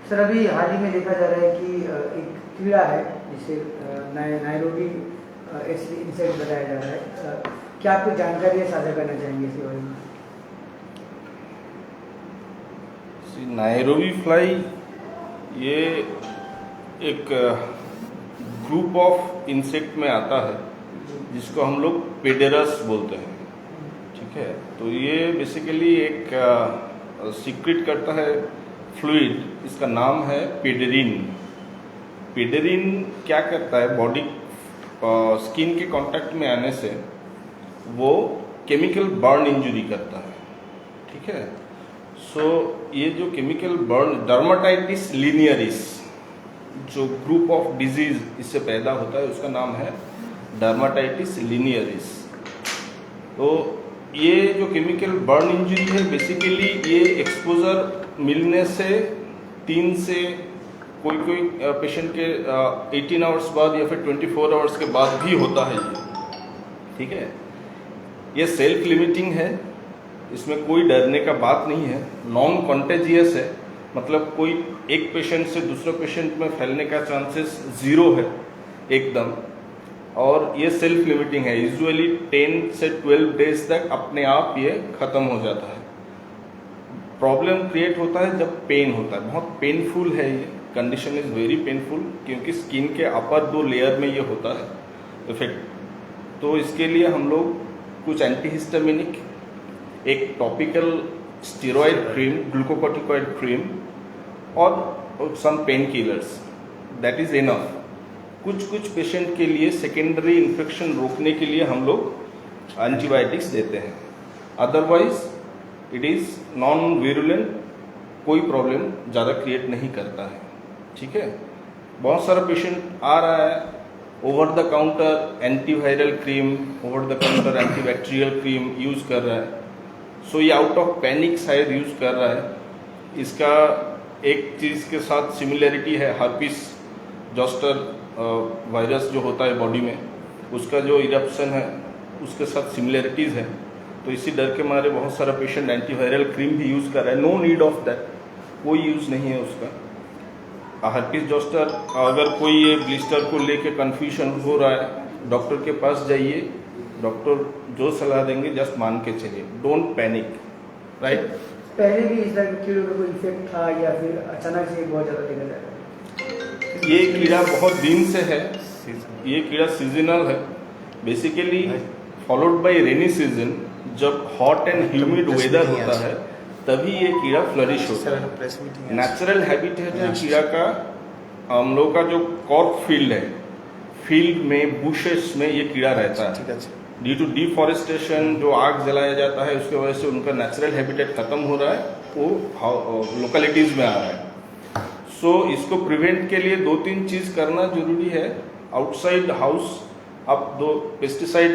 Sir अभी हाल ही में देखा जा रहा है कि एक कीड़ा है जिसे नायरोबी इंसेक्ट बताया जा रहा है। क्या आपको जानकारी साझा करना चाहेंगे इसके बारे में? नायरोबी फ्लाई ये एक ग्रुप ऑफ इंसेक्ट में आता है जिसको हम लोग पेडेरस बोलते हैं। ठीक है, तो ये बेसिकली एक सीक्रेट करता है फ्लूइड, इसका नाम है पेडेरिन। पेडेरिन क्या करता है, बॉडी स्किन के कांटेक्ट में आने से वो केमिकल बर्न इंजरी करता है। ठीक है, सो ये जो केमिकल बर्न डर्माटाइटिस लिनियरिस जो ग्रुप ऑफ डिजीज इससे पैदा होता है उसका नाम है डर्माटाइटिस लिनियरिस। तो ये जो केमिकल बर्न इंजरी है बेसिकली ये एक्सपोजर मिलने से 3 से कोई पेशेंट के 18 आवर्स बाद या फिर 24 आवर्स के बाद भी होता है ये। ठीक है, ये सेल्फ लिमिटिंग है, इसमें कोई डरने का बात नहीं है, नॉन कॉन्टेजियस है, मतलब कोई एक पेशेंट से दूसरे पेशेंट में फैलने का चांसेस 0 है एकदम। और ये सेल्फ लिमिटिंग है, यूजुअली 10 से 12 डेज तक अपने आप ये खत्म हो जाता है। प्रॉब्लम क्रिएट होता है जब पेन होता है, बहुत पेनफुल है ये कंडीशन, इज वेरी पेनफुल, क्योंकि स्किन के अपर 2 लेयर में ये होता है इफेक्ट। तो इसके लिए हम लोग कुछ एंटीहिस्टामिनिक, एक topical steroid cream, glucocorticoid cream और some pain killers, that is enough. कुछ पेशेंट के लिए सेकेंडरी इन्फेक्शन रोकने के लिए हम लोग एंटीबायोटिक्स देते हैं, अदरवाइज इट इज नॉन वीरुलेंट, कोई प्रॉब्लम ज़्यादा क्रिएट नहीं करता है। ठीक है, बहुत सारा पेशेंट आ रहा है over the counter antiviral cream, over the counter antibacterial cream use कर रहा है, सो ये आउट ऑफ पैनिक शायद यूज़ कर रहा है। इसका एक चीज़ के साथ सिमिलरिटी है, हर्पिस जोस्टर वायरस जो होता है बॉडी में, उसका जो इरप्शन है उसके साथ सिमिलरिटीज़ है। तो इसी डर के मारे बहुत सारा पेशेंट एंटीवायरल क्रीम भी यूज़ कर रहा है, नो नीड ऑफ दैट, कोई यूज़ नहीं है उसका। हर्पिस जोस्टर, अगर कोई ये ब्लिस्टर को लेके कन्फ्यूजन हो रहा है, डॉक्टर के पास जाइए, डॉक्टर जो सलाह देंगे जस्ट मान के चलिए, डोंट पैनिक, राइट। पहले भी इस तरह के कीड़ों का कोई इफेक्ट था या फिर अचानक से बहुत ज़्यादा देखा जाता है? ये कीड़ा बहुत दिन से है, ये कीड़ा सीजनल है, basically followed by rainy season. जब हॉट एंड ह्यूमिड वेदर होता है तभी ये कीड़ा फ्लरिश होता है। नेचुरल हैबिटेट है कीड़ा का, हम लोग का जो कॉर्प फील्ड है, फील्ड में बुशेस में ये कीड़ा रहता है। ड्यू टू डिफॉरेस्टेशन, जो आग जलाया जाता है उसके वजह से उनका नेचुरल हैबिटेट खत्म हो रहा है, वो लोकेलिटीज में आ रहा है। सो इसको प्रिवेंट के लिए 2-3 चीज़ करना जरूरी है। आउटसाइड हाउस आप 2 पेस्टिसाइड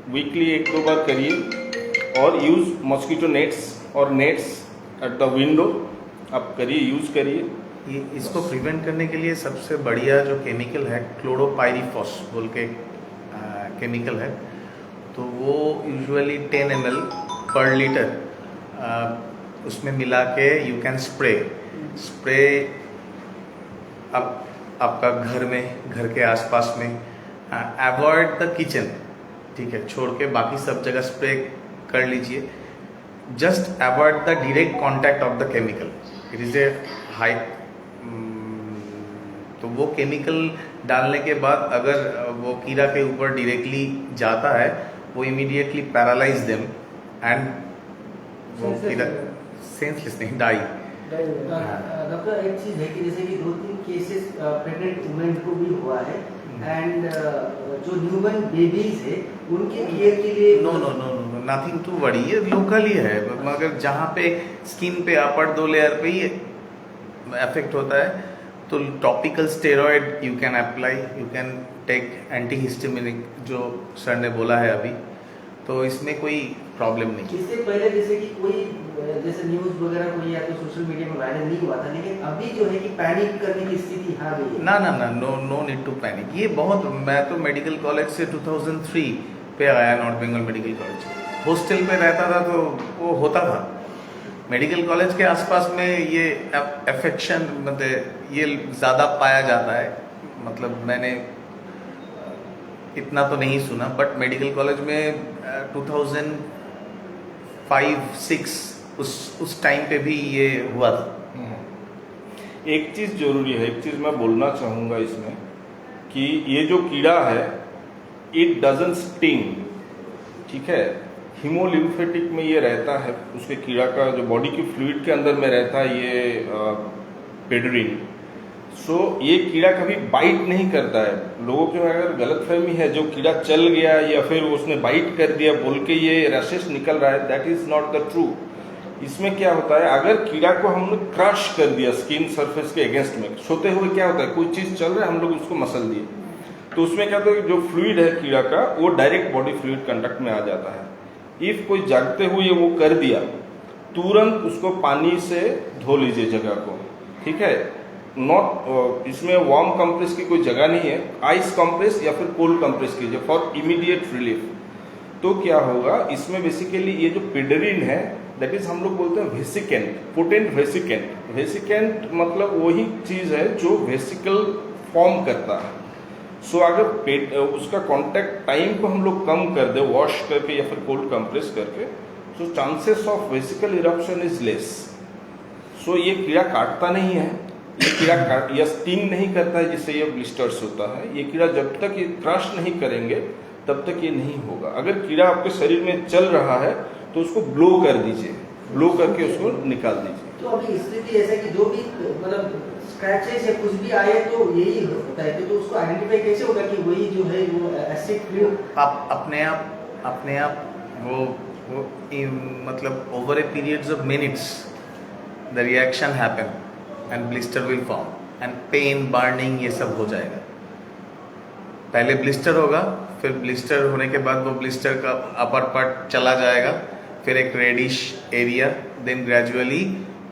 वीकली 1-2 बार करिए, और यूज़ मॉस्किटो नेट्स और नेट्स एट द विंडो आप करिए, यूज़ करिए। ये इसको प्रिवेंट करने के लिए सबसे बढ़िया जो केमिकल है क्लोरोपाइरीफॉस बोल के केमिकल है, तो वो यूजुअली 10 ml पर लीटर उसमें मिला के यू कैन स्प्रे आपका घर में, घर के आसपास में, अवॉइड द किचन, ठीक है, छोड़ के बाकी सब जगह स्प्रे कर लीजिए। Just avoid the direct contact of the chemical, it is a high. तो वो केमिकल डालने के बाद अगर वो कीड़ा के ऊपर डायरेक्टली जाता है, वो इमीडिएटली पैरालाइज देम एंड वो कीड़ा सेंसलेस नहीं डाई। डॉक्टर, एक चीज है कि जैसे कि 2-3 केसेस प्रेग्नेंट वुमेन को भी हुआ है, एंड जो न्यूबॉर्न बेबीज है उनके केयर के लिए नो नथिंग टू वरी, ये लोकल ही है, मगर जहाँ पे स्किन पे अपर 2 लेयर पे ही इफेक्ट होता है, तो topical steroid you can apply, you can take antihistaminic जो सर ने बोला है अभी, तो इसमें कोई प्रॉब्लम नहीं। इससे पहले जैसे कि कोई जैसे न्यूज वगैरह कोई या तो सोशल मीडिया में वायरल नहीं हुआ था, लेकिन अभी जो है कि पैनिक करने की स्थिति आ गई है। ना नो नीड टू पैनिक। ये बहुत, मैं तो मेडिकल कॉलेज से 2003 पे आया, North Bengal Medical College, hostel पे रहता था तो वो होता था। मेडिकल कॉलेज के आसपास में ये अफेक्शन मतलब ये ज़्यादा पाया जाता है, मतलब मैंने इतना तो नहीं सुना, बट मेडिकल कॉलेज में 2005-06 उस टाइम पे भी ये हुआ था। एक चीज़ जरूरी है, एक चीज़ मैं बोलना चाहूँगा इसमें कि ये जो कीड़ा है इट डजंट स्टिंग, ठीक है। हीमोलिम्फेटिक में ये रहता है, उसके कीड़ा का जो बॉडी की फ्लूइड के अंदर में रहता है ये पेडरिन। सो ये कीड़ा कभी बाइट नहीं करता है। लोगों के अगर गलतफहमी है जो कीड़ा चल गया या फिर उसने बाइट कर दिया बोल के ये रैशेस निकल रहा है, that is not the true. इसमें क्या होता है, अगर कीड़ा को हमने क्रश कर दिया स्किन सरफेस के अगेंस्ट में, सोते हुए क्या होता है, कोई चीज चल रहा है हम लोग उसको मसल दिए, तो उसमें क्या होता है जो फ्लूइड है कीड़ा का वो डायरेक्ट बॉडी फ्लूइड कंडक्ट में आ जाता है। इफ कोई जागते हुए वो कर दिया, तुरंत उसको पानी से धो लीजिए जगह को, ठीक है। नॉट इसमें वार्म कंप्रेस की कोई जगह नहीं है, आइस कंप्रेस या फिर कोल्ड कंप्रेस कीजिए फॉर इमीडिएट रिलीफ। तो क्या होगा इसमें बेसिकली ये जो पेडरिन है दैट इज हम लोग बोलते हैं वेसिकेंट, पोटेंट वेसिकेंट। वेसिकेंट मतलब वही चीज है जो वेसिकल फॉर्म करता है। सो अगर उसका कांटेक्ट टाइम को हम लोग कम कर दे वॉश करके या फिर कोल्ड कंप्रेस करके, so chances of vesicle eruption is less. So ये कीड़ा काटता नहीं है, ये कीड़ा या स्टिंग नहीं करता है जिससे ये ब्लिस्टर्स होता है। ये कीड़ा जब तक ये क्रश नहीं करेंगे तब तक ये नहीं होगा। अगर कीड़ा आपके शरीर में चल रहा है तो उसको ब्लो कर दीजिए, ब्लो करके उसको निकाल दीजिए। तो अभी स्थिति ऐसा कि जो भी मतलब स्क्रैचेस या कुछ भी आए तो यही होता है, तो उसको आइडेंटिफाई कैसे होगा कि वही जो है वो एसिड फ्लू आप अपने आप वो मतलब over A periods of minutes the reaction happen and blister will form and pen burning ये सब हो जाएगा। पहले ब्लिस्टर होगा, फिर ब्लिस्टर होने के बाद वो ब्लिस्टर का अपर पार्ट चला जाएगा, फिर एक रेडिश एरिया, देन ग्रेजुअली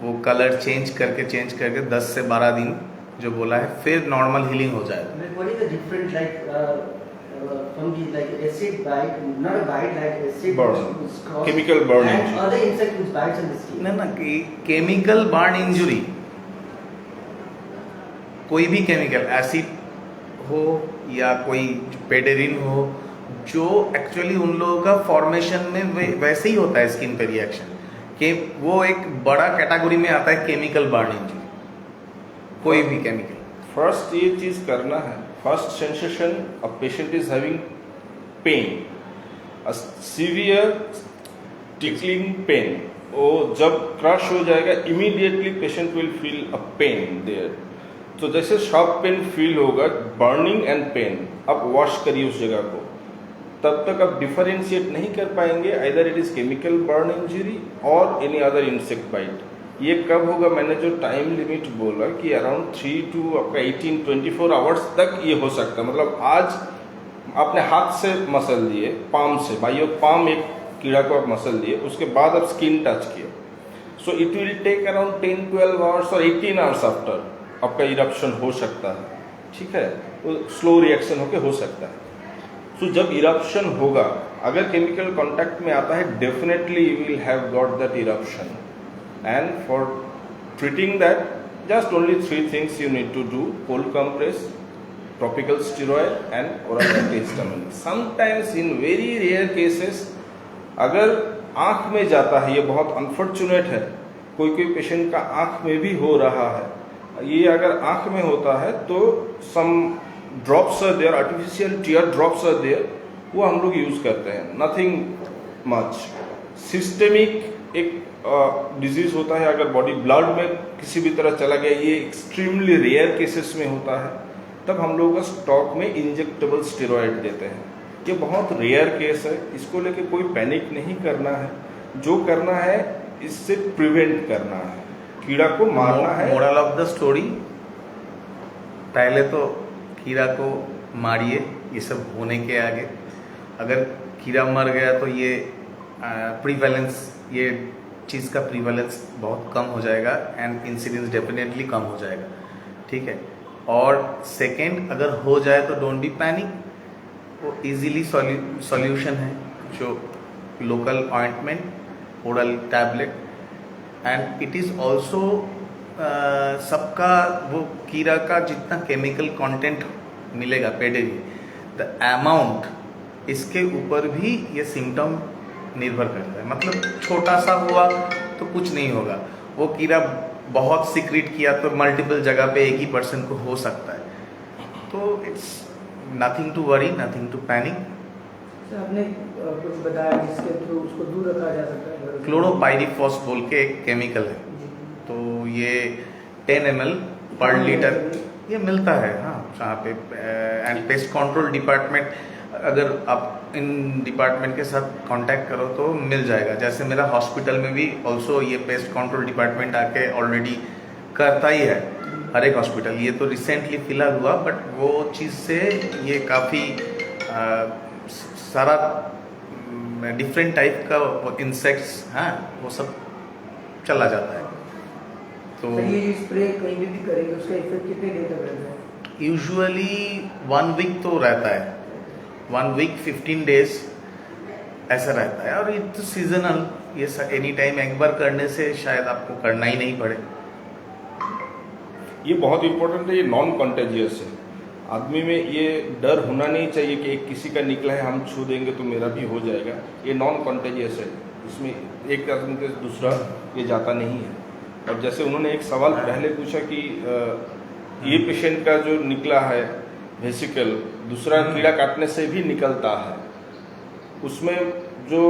वो कलर चेंज करके 10 से 12 दिन जो बोला है, फिर नॉर्मल हीलिंग हो जाएगा। What is the difference from the acid bite, not a bite like acid burn, cross, chemical burn and injury. other insect which bites on the skin? ना केमिकल बर्न इंजुरी, कोई भी chemical acid हो या कोई पेडरिन हो, जो actually उन लोगों का फॉर्मेशन में वैसे ही होता है स्किन पे रिएक्शन, कि वो एक बड़ा कैटेगरी में आता है केमिकल बर्न इंजुरी। कोई भी केमिकल फर्स्ट ये चीज करना है, first sensation a patient is having pain, a severe tickling pain. वो जब क्रश हो जाएगा immediately patient will feel a pain there. तो जैसे शार्प पेन फील होगा, बर्निंग एंड पेन, आप वॉश करिए उस जगह को, तब तक आप डिफरेंशिएट नहीं कर पाएंगे either it is chemical burn injury और एनी अदर इंसेक्ट बाइट। ये कब होगा, मैंने जो टाइम लिमिट बोला कि अराउंड 3 to आपका 18-24 आवर्स तक ये हो सकता है। मतलब आज आपने हाथ से मसल दिए, पाम से, बाई पाम एक कीड़ा को आप मसल दिए, उसके बाद आप स्किन टच किए, so it will take around 10-12 hours और 18 आवर्स आफ्टर आपका इरप्शन हो सकता है, ठीक है। वो स्लो रिएक्शन होके हो सकता है। सो जब इरप्शन होगा, अगर केमिकल कांटेक्ट में आता है, definitely you will have got that eruption, and for treating that just only 3 things you need to do: cold compress, topical steroid and oral antihistamine. Sometimes in very rare cases अगर आंख में जाता है, ये बहुत अनफॉर्चुनेट है, कोई patient का आंख में भी हो रहा है, ये अगर आंख में होता है तो some drops are there, artificial tear drops are there, वो हम लोग यूज करते हैं, नथिंग मच। सिस्टेमिक एक डिजीज होता है, अगर बॉडी ब्लड में किसी भी तरह चला गया, ये एक्सट्रीमली रेयर केसेस में होता है, तब हम लोग स्टॉक में इंजेक्टेबल स्टेरॉइड देते हैं। ये बहुत रेयर केस है, इसको लेके कोई पैनिक नहीं करना है। जो करना है इससे प्रिवेंट करना है, कीड़ा को मारना है। मोरल ऑफ द स्टोरी, पहले तो कीड़ा को मारिए, ये सब होने के आगे। अगर कीड़ा मर गया तो ये प्रीवेलेंस, ये चीज़ का प्रीवेलेंस बहुत कम हो जाएगा एंड इंसिडेंस डेफिनेटली कम हो जाएगा, ठीक है। और सेकेंड, अगर हो जाए तो डोंट बी पैनिक, वो इजीली सॉल्यूशन है, जो local ointment, oral tablet and it is also सबका वो कीड़ा का जितना केमिकल कंटेंट मिलेगा पेडिग्री, द अमाउंट इसके ऊपर भी ये सिम्टम निर्भर करता है। मतलब छोटा सा हुआ तो कुछ नहीं होगा, वो कीड़ा बहुत सीक्रेट किया तो मल्टीपल जगह पे एक ही पर्सन को हो सकता है। तो it's nothing to worry, nothing to panic. Sir आपने कुछ बताया जिसके थ्रू उसको दूर रखा जा सकता है। क्लोरोपाइरीफॉस बोल के एक केमिकल है, तो ये 10 ml पर लीटर ये मिलता है, हाँ जहाँ पे एंड पेस्ट कंट्रोल डिपार्टमेंट, अगर आप इन डिपार्टमेंट के साथ कांटेक्ट करो तो मिल जाएगा। जैसे मेरा हॉस्पिटल में भी ऑल्सो ये पेस्ट कंट्रोल डिपार्टमेंट आके ऑलरेडी करता ही है, हर एक हॉस्पिटल। ये तो रिसेंटली फिलहाल हुआ, बट वो चीज़ से ये काफ़ी सारा डिफरेंट टाइप का इंसेक्ट्स, हाँ वो सब चला जाता है। तो सर ये स्प्रे कहीं भी करेंगे उसका इफेक्ट कितने देर तक रहता है? यूजुअली 1 वीक तो रहता है, 1 वीक 15 डेज ऐसा रहता है। और ये तो सीजनल, ये एनी टाइम एक बार करने से शायद आपको करना ही नहीं पड़े। ये बहुत इंपॉर्टेंट है, ये नॉन कॉन्टेजियस है। आदमी में ये डर होना नहीं चाहिए कि एक किसी का निकला है हम छू देंगे तो मेरा भी हो जाएगा। ये नॉन कॉन्टेजियस है, इसमें एक आदमी से दूसरा ये जाता नहीं है। और जैसे उन्होंने एक सवाल पहले पूछा कि ये पेशेंट का जो निकला है वेसिकल दूसरा कीड़ा काटने से भी निकलता है, उसमें जो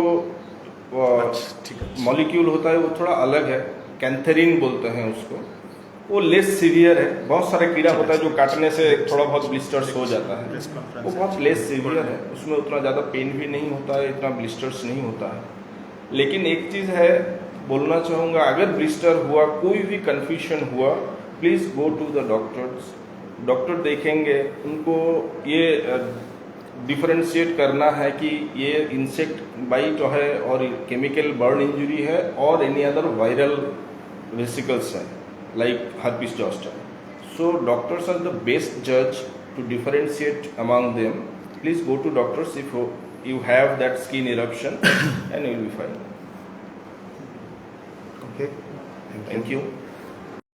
मॉलिक्यूल होता है वो थोड़ा अलग है, कैंथेरिन बोलते हैं उसको, वो लेस सीवियर है। बहुत सारे कीड़ा होता है जो काटने से थोड़ा बहुत ब्लिस्टर्स हो जाता है, वो बहुत लेस सीवियर है, उसमें उतना ज़्यादा पेन भी नहीं होता है, इतना ब्लिस्टर्स नहीं होता है। लेकिन एक चीज़ है बोलना चाहूँगा, अगर ब्लिस्टर हुआ, कोई भी कन्फ्यूजन हुआ, please go to the doctors. Doctor देखेंगे, उनको ये डिफरेंशिएट करना है कि ये इंसेक्ट बाइट है और केमिकल बर्न इंजरी है और एनी अदर वायरल वेसिकल्स है like herpes zoster. So doctors are the best judge to differentiate among them. Please go to doctors if you have that skin eruption and you will be fine. Okay. Thank you.